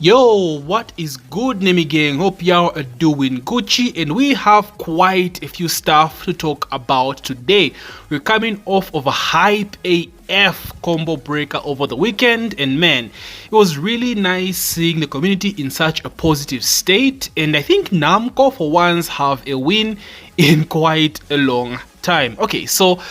Yo, what is good, Nemi gang? Hope y'all are doing Gucci, and we have quite a few stuff to talk about today. We're coming off of a hype AF combo breaker over the weekend, and man, it was really nice seeing the community in such a positive state, and I think Namco for once have a win in quite a long time. Okay, so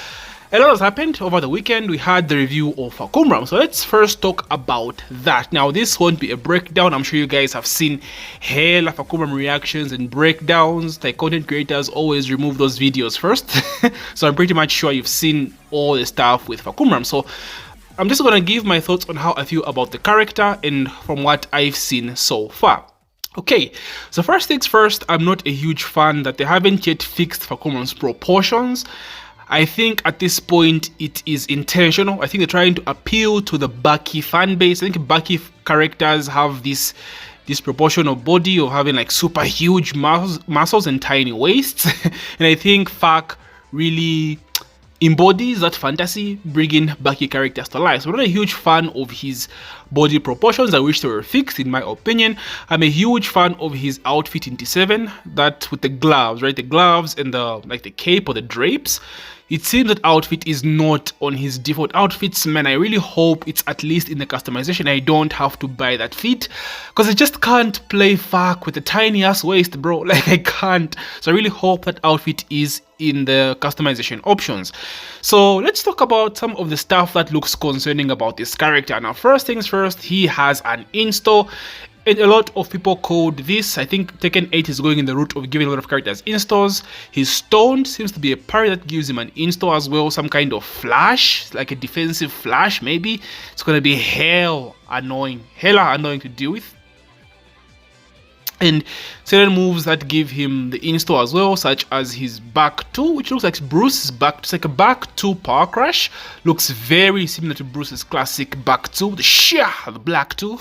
a lot has happened over the weekend. We had the review of Fahkumram, so let's first talk about that. Now, this won't be a breakdown. I'm sure you guys have seen hella Fahkumram reactions and breakdowns. Like, content creators always remove those videos first. So I'm pretty much sure you've seen all the stuff with Fahkumram. So I'm just gonna give my thoughts on how I feel about the character and from what I've seen so far. Okay, so first things first, I'm not a huge fan that they haven't yet fixed Fahkumram's proportions. I think at this point it is intentional. I think they're trying to appeal to the Baki fan base. I think Baki characters have this disproportional body of having like super huge muscles and tiny waists. And I think Fak really embodies that fantasy, bringing Baki characters to life. So I'm not a huge fan of his body proportions. I wish they were fixed, in my opinion. I'm a huge fan of his outfit in T7, that with the gloves, right? The gloves and the the cape or the drapes. It seems that outfit is not on his default outfits, man. I really hope it's at least in the customization. I don't have to buy that fit, because I just can't play Fak with a tiny ass waist, bro. Like, I can't. So I really hope that outfit is in the customization options. So let's talk about some of the stuff that looks concerning about this character. Now, first things first, he has an install. And a lot of people code this. I think Tekken 8 is going in the route of giving a lot of characters installs. His stone seems to be a parry that gives him an install as well, some kind of flash, like a defensive flash maybe. It's gonna be hella annoying to deal with. And certain moves that give him the install as well, such as his back 2, which looks like Bruce's back. It's like a back 2 power crash. Looks very similar to Bruce's classic back 2, the black 2.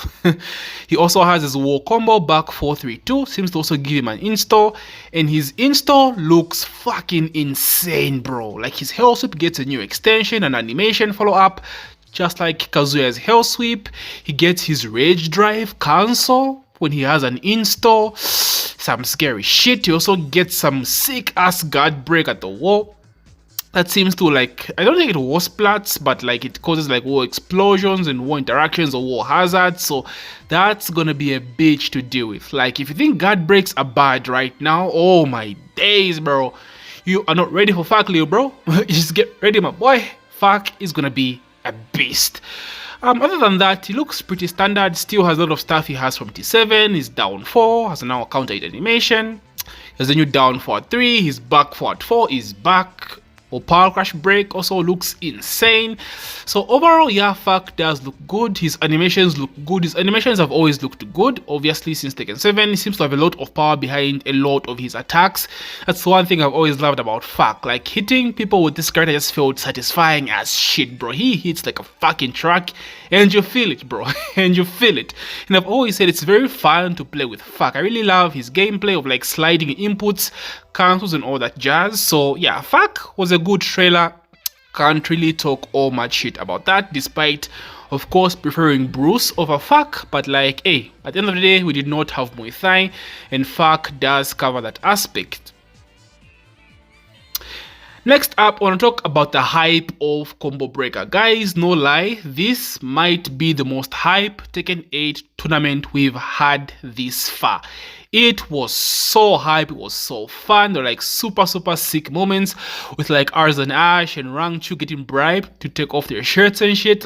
He also has his wall combo, back 4-3-2. Seems to also give him an install. And his install looks fucking insane, bro. Like, his hell sweep gets a new extension, an animation follow-up. Just like Kazuya's hell sweep, he gets his rage drive cancel when he has an install. Some scary shit. He also gets some sick ass guard break at the wall. That seems to, like, I don't think it war splats, but like it causes like war explosions and war interactions or war hazards. So that's gonna be a bitch to deal with. Like, if you think guard breaks are bad right now, oh my days, bro. You are not ready for Fak, Leo, bro. Just get ready, my boy. Fak is gonna be a beast. Other than that, he looks pretty standard. Still has a lot of stuff he has from T7. He's down 4, has now a counter hit animation. There's a new down 4 at 3. He's back 4 at 4. He's back. Or power crash break also looks insane. So overall, yeah, Fak does look good. His animations look good. His animations have always looked good, obviously, since Tekken 7. He seems to have a lot of power behind a lot of his attacks. That's one thing I've always loved about Fak. Like, hitting people with this character just felt satisfying as shit, bro. He hits like a fucking truck, and you feel it, bro. And you feel it. And I've always said it's very fun to play with Fak. I really love his gameplay of like sliding inputs, cancels, and all that jazz. So yeah, Fak was a good trailer. Can't really talk all much shit about that, despite of course preferring Bruce over Fak. But like, hey, at the end of the day, we did not have Muay Thai, and Fak does cover that aspect. Next up, I want to talk about the hype of Combo Breaker. Guys, no lie, this might be the most hype Tekken 8 tournament we've had this far. It was so hype, it was so fun. There were like super sick moments with like Ars and Ash and Rangchu getting bribed to take off their shirts and shit.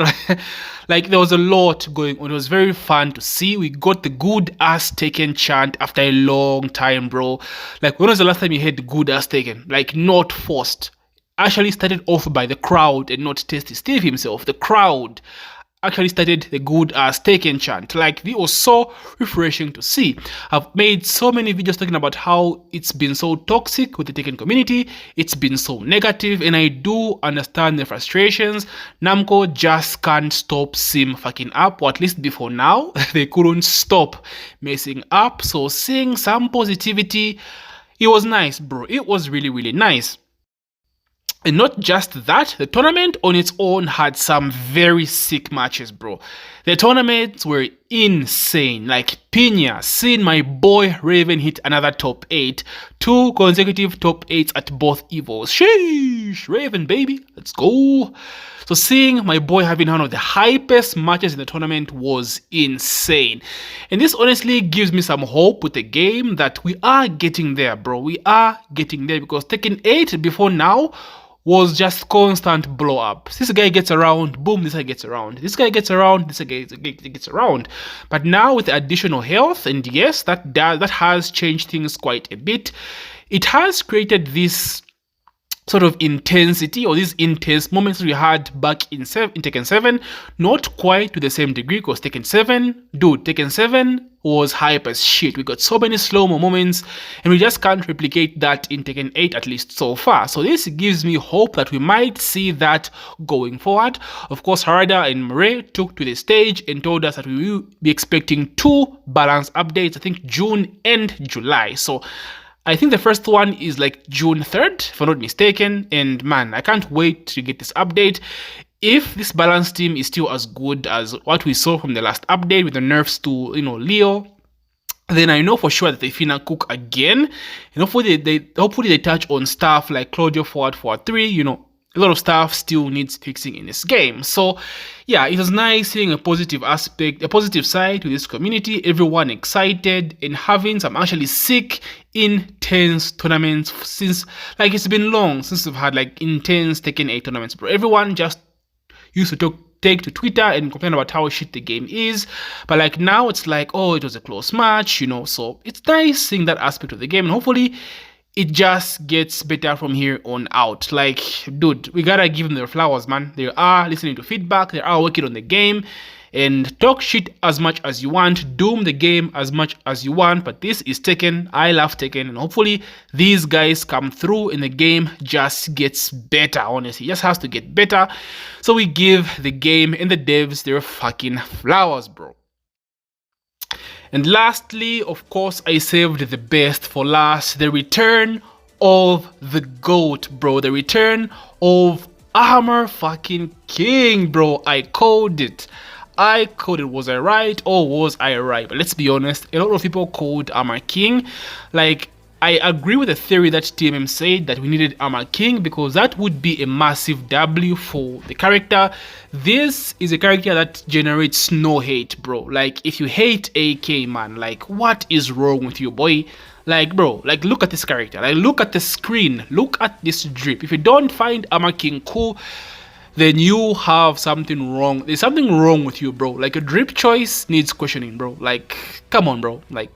Like, there was a lot going on. It was very fun to see. We got the good ass Tekken chant after a long time, bro. Like, when was the last time you heard good ass Tekken? Like, not forced. Actually started off by the crowd and not Tasty Steve himself. The crowd actually started the good ass Tekken chant. Like, it was so refreshing to see. I've made so many videos talking about how it's been so toxic with the Tekken community. It's been so negative, and I do understand the frustrations. Namco just can't stop sim fucking up, or at least before now, they couldn't stop messing up. So seeing some positivity, it was nice, bro. It was really nice. And not just that, the tournament on its own had some very sick matches, bro. The tournaments were insane. Like Pina, seeing my boy Raven hit another top 8, 2 consecutive top 8s at both Evos. Sheesh, Raven baby, let's go. So seeing my boy having one of the hypest matches in the tournament was insane. And this honestly gives me some hope with the game that we are getting there, bro. We are getting there, because Tekken 8 before now was just constant blow up. This guy gets around, boom, this guy gets around. This guy gets around, this guy gets around. But now with the additional health, and yes, that has changed things quite a bit. It has created this sort of intensity, or these intense moments we had back in Tekken 7, not quite to the same degree, because Tekken 7 was hype as shit. We got so many slow-mo moments, and we just can't replicate that in Tekken 8, at least so far. So this gives me hope that we might see that going forward. Of course, Harada and Murray took to the stage and told us that we will be expecting 2 balance updates, I think June and July. So I think the first one is like June 3rd, if I'm not mistaken, and man, I can't wait to get this update. If this balance team is still as good as what we saw from the last update with the nerfs to, Leo, then I know for sure that they finna cook again. And hopefully they touch on stuff like Claudio forward 3, a lot of stuff still needs fixing in this game. So yeah, it was nice seeing a positive aspect, a positive side to this community, everyone excited and having some actually sick, intense tournaments, since like it's been long since we've had like intense Tekken 8 tournaments, bro. Everyone just used to take to Twitter and complain about how shit the game is, but like now it's like, oh, it was a close match, so it's nice seeing that aspect of the game, and hopefully it just gets better from here on out. Like, dude, we gotta give them their flowers, man. They are listening to feedback, they are working on the game, and talk shit as much as you want, doom the game as much as you want, but this is Tekken. I love Tekken, and hopefully these guys come through and the game just gets better. Honestly, it just has to get better, so we give the game and the devs their fucking flowers, bro. And lastly, of course, I saved the best for last. The return of the GOAT, bro. The return of Armor fucking King, bro. I called it. Was I right or was I right? But let's be honest, a lot of people called Armor King. Like, I agree with the theory that TMM said that we needed Armor King, because that would be a massive W for the character. This is a character that generates no hate, bro. Like, if you hate AK, man, like, what is wrong with you, boy? Like, bro, like, look at this character. Like, look at the screen. Look at this drip. If you don't find Armor King cool, then you have something wrong. There's something wrong with you, bro. Like, a drip choice needs questioning, bro. Like, come on, bro. Like,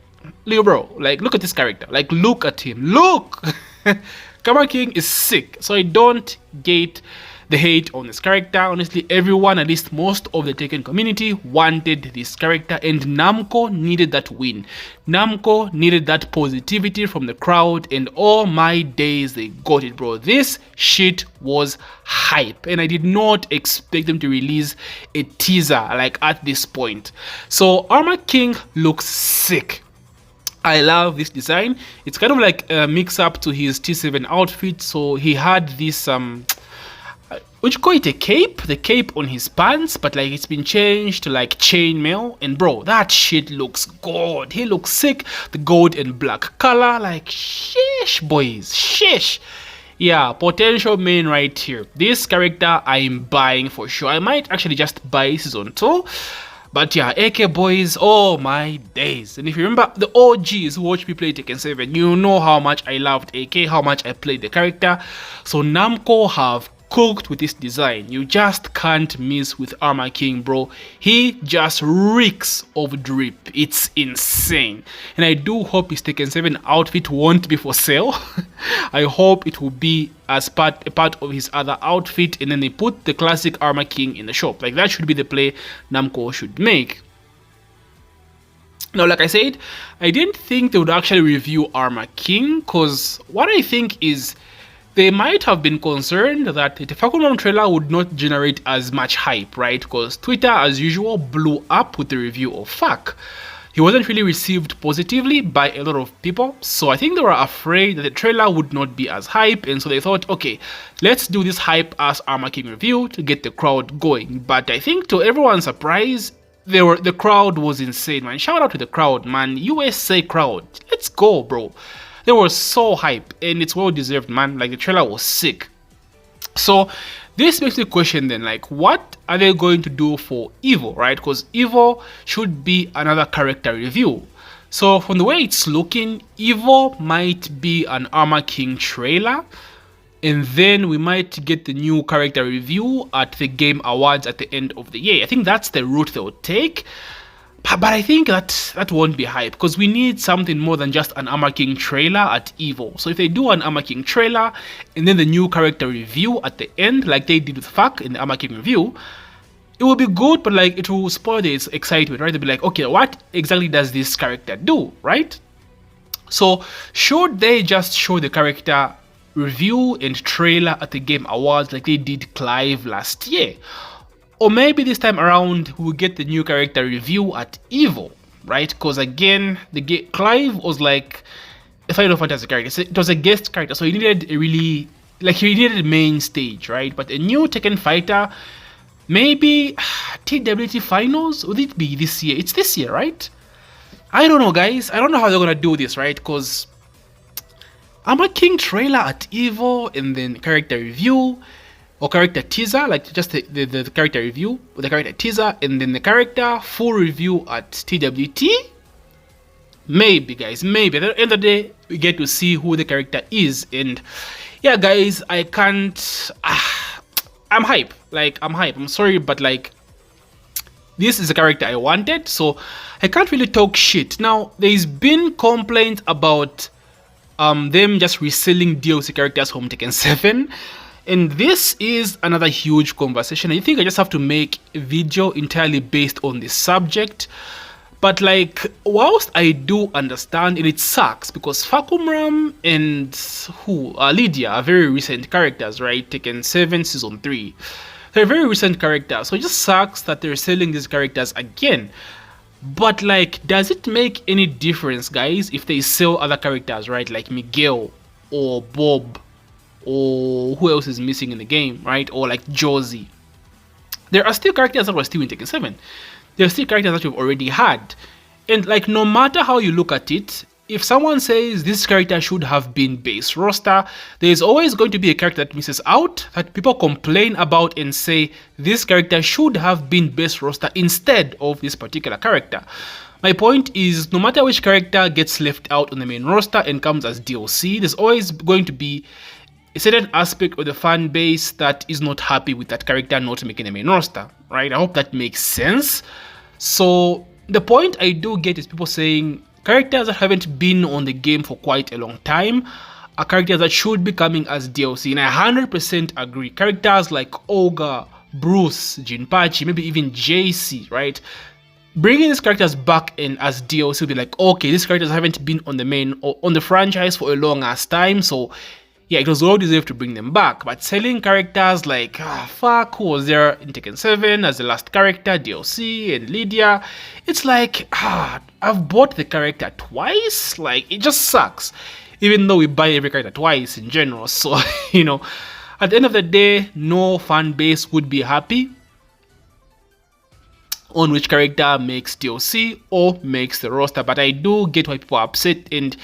Leo, bro, like, look at this character. Like, look at him. Look! Armor King is sick. So I don't get the hate on this character. Honestly, everyone, at least most of the Tekken community, wanted this character, and Namco needed that win. Namco needed that positivity from the crowd, and all my days they got it, bro. This shit was hype, and I did not expect them to release a teaser like at this point. So Armor King looks sick. I love this design. It's kind of like a mix up to his T7 outfit. So he had this would you call it a cape? The cape on his pants, but like it's been changed to like chainmail. And bro, that shit looks good. He looks sick. The gold and black color, like sheesh, boys, sheesh. Yeah, potential main right here. This character I'm buying for sure. I might actually just buy season 2. But yeah, AK boys, oh my days. And if you remember the OGs who watched me play Tekken 7, you know how much I loved AK, how much I played the character. So Namco have cooked with this design. You just can't miss with Armor King, bro. He just reeks of drip. It's insane. And I do hope his Tekken 7 outfit won't be for sale. I hope it will be as a part of his other outfit, and then they put the classic Armor King in the shop. Like, that should be the play Namco should make. Now, like I said, I didn't think they would actually review Armor King, because what I think is they might have been concerned that the Fahkumram trailer would not generate as much hype, right? Because Twitter, as usual, blew up with the review of Fuck. He wasn't really received positively by a lot of people, so I think they were afraid that the trailer would not be as hype, and so they thought, okay, let's do this hype as Armor King review to get the crowd going. But I think to everyone's surprise, the crowd was insane, man. Shout out to the crowd, man. USA crowd, let's go, bro. They were so hype, and it's well deserved, man. Like, the trailer was sick. So this makes me question then, like, what are they going to do for Evo, right? Because Evo should be another character review. So from the way it's looking, Evo might be an Armor King trailer, and then we might get the new character review at the Game Awards at the end of the year. I think that's the route they'll take. But I think that won't be hype, because we need something more than just an Armor King trailer at Evo. So if they do an Armor King trailer and then the new character review at the end, like they did with Fak in the Armor King review, it will be good, but like it will spoil the excitement, right? They'll be like, okay, what exactly does this character do, right? So should they just show the character review and trailer at the Game Awards like they did Clive last year? Or maybe this time around we'll get the new character review at Evo, right? Because again, Clive was like a Final Fantasy character. So it was a guest character, so he needed a really, like, he needed a main stage, right? But a new Tekken fighter, maybe TWT finals? Would it be this year? It's this year, right? I don't know, guys. I don't know how they're gonna do this, right? Because Armor King trailer at Evo, and then character review or character teaser, like just the character review with the character teaser, and then the character full review at TWT. Maybe, guys, maybe at the end of the day we get to see who the character is. And yeah, guys, I can't. I'm hype. Like, I'm hype. I'm sorry, but like, this is the character I wanted, so I can't really talk shit. Now, there's been complaints about them just reselling DLC characters from Tekken 7, and this is another huge conversation. I think I just have to make a video entirely based on this subject. But like, whilst I do understand, and it sucks because Fahkumram and Lydia are very recent characters, right? Tekken 7 Season 3. They're very recent characters, so it just sucks that they're selling these characters again. But like, does it make any difference, guys, if they sell other characters, right? Like Miguel or Bob, or who else is missing in the game, right? Or like Josie. There are still characters that were still in Tekken 7. There are still characters that you've already had. And like, no matter how you look at it, if someone says this character should have been base roster, there is always going to be a character that misses out, that people complain about and say this character should have been base roster instead of this particular character. My point is, no matter which character gets left out on the main roster and comes as DLC, there's always going to be a certain aspect of the fan base that is not happy with that character not making the main roster, right? I hope that makes sense. So the point I do get is people saying characters that haven't been on the game for quite a long time are characters that should be coming as DLC, and I 100% agree. Characters like Olga, Bruce, Jinpachi, maybe even JC, right? Bringing these characters back in as DLC will be like, okay, these characters haven't been on the main or on the franchise for a long ass time, so yeah, it was well deserved to bring them back. But selling characters like Fuck, who was there in Tekken 7 as the last character, DLC, and Lydia, it's like, I've bought the character twice. Like, it just sucks. Even though we buy every character twice in general. So, you know, at the end of the day, no fan base would be happy on which character makes DLC or makes the roster. But I do get why people are upset, and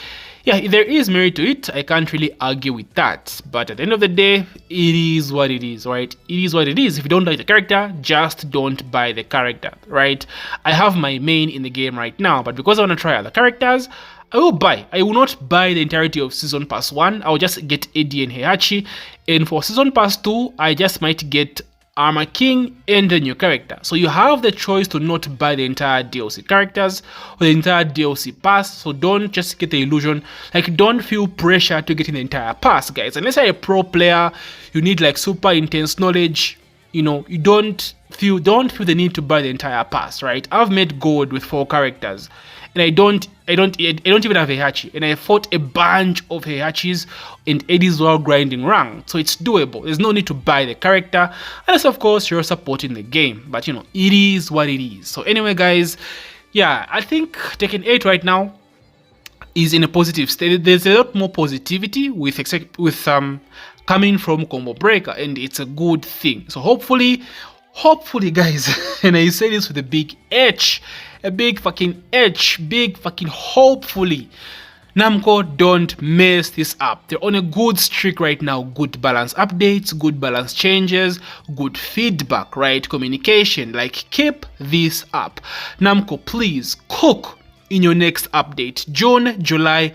yeah, there is merit to it. I can't really argue with that. But at the end of the day, it is what it is, right? It is what it is. If you don't like the character, just don't buy the character, right? I have my main in the game right now, but because I want to try other characters, I will buy. I will not buy the entirety of Season Pass 1. I will just get Eddie and Heihachi. And for Season Pass 2, I just might get Armor King and a new character. So you have the choice to not buy the entire DLC characters or the entire DLC pass. So don't just get the illusion, like, don't feel pressure to get in the entire pass, guys. Unless you're a pro player, you need like super intense knowledge, you know, you don't feel the need to buy the entire pass, right? I've made gold with 4 characters, and I don't even have Heihachi, and I fought a bunch of Heihachis and Eddies while grinding rank, so it's doable. There's no need to buy the character, unless of course you're supporting the game, but you know, it is what it is. So anyway, guys, yeah, I think Tekken 8 right now is in a positive state. There's a lot more positivity with coming from Combo Breaker, and it's a good thing. So hopefully hopefully guys, and I say this with a big H, a big fucking H, big fucking hopefully, Namco don't mess this up. They're on a good streak right now. Good balance updates, good balance changes, good feedback, right? Communication. Like, keep this up. Namco, please cook in your next update. June, July,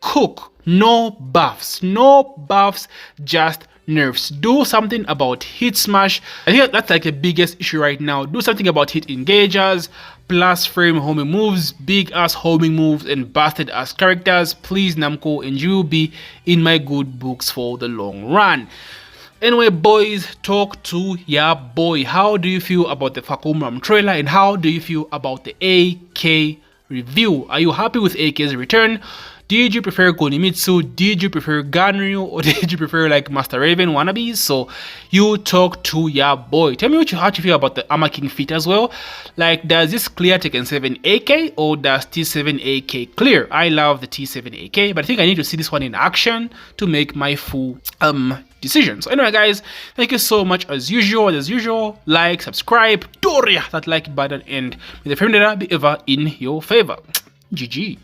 cook. No buffs. No buffs, just nerfs. Do something about hit smash. I think that's like the biggest issue right now. Do something about hit engagers, plus frame homing moves, big ass homing moves, and busted ass characters. Please, Namco, and you will be in my good books for the long run. Anyway, boys, talk to ya boy. How do you feel about the Fahkumram trailer, and how do you feel about the AK review? Are you happy with AK's return? Did you prefer Konimitsu? Did you prefer Ganryu? Or did you prefer like Master Raven wannabes? So you talk to ya boy. Tell me how you feel about the Armor King feat as well. Like, does this clear Tekken 7 AK or does T7 AK clear? I love the T7 AK, but I think I need to see this one in action to make my full decision. So anyway guys, thank you so much as usual. Like, subscribe, Doria that like button, and may the frame data be ever in your favor. GG.